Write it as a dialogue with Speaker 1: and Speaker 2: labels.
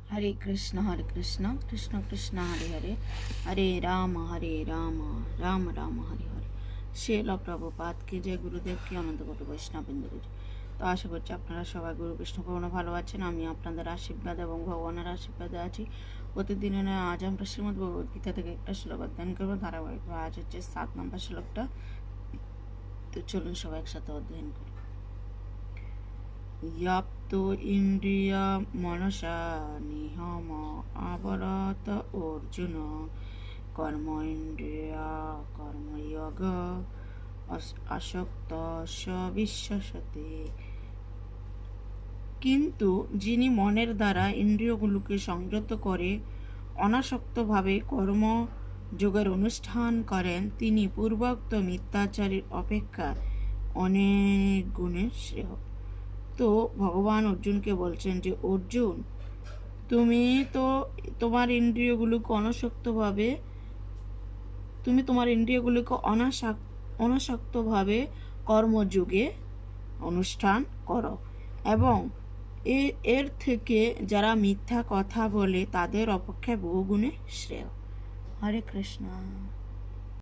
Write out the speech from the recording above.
Speaker 1: हरे कृष्ण कृष्ण कृष्ण हरे हरे, हरे राम राम राम हरे हरे। श्रील प्रभुपाद की जय, गुरुदेव की अनंत कोटि বৈষ্ণববৃন্দের। তো আশা করছি আপনারা সবাই গুরু কৃষ্ণ পূর্ণ ভালো আছেন। আমি আপনাদের আশীর্বাদ এবং ভগবানের আশীর্বাদে আছি। প্রতিদিনের নয় আজ আমরা শ্রীমদ্ ভগবদ গীতা থেকে একটা শ্লোক অধ্যয়ন করবো ধারাবাহিক। আজ হচ্ছে 7 নম্বর শ্লোকটা। তো চলুন সবাই একসাথে অধ্যয়ন করি। याप्तो इंद्रिय मनसा निहम आवरत अर्जुन कर्म इंद्रिया कर्मयोग আসক্ত বিশ্বাসতে। কিন্তু যিনি মনের দ্বারা ইন্দ্রিয়গুলোকে সংযত করে অনাসক্তভাবে কর্মযোগের অনুষ্ঠান করেন, তিনি পূর্বোক্ত মিথ্যাচারীর অপেক্ষা অনেক গুণে শ্রেয়। তো ভগবান অর্জুনকে বলছেন যে অর্জুন, তুমি তোমার ইন্দ্রিয়গুলোকে অনাসক্তভাবে কর্মযোগে অনুষ্ঠান করো, এবং এর থেকে যারা মিথ্যা কথা বলে তাদের অপেক্ষায় বহুগুণে শ্রেয়। হরে কৃষ্ণ।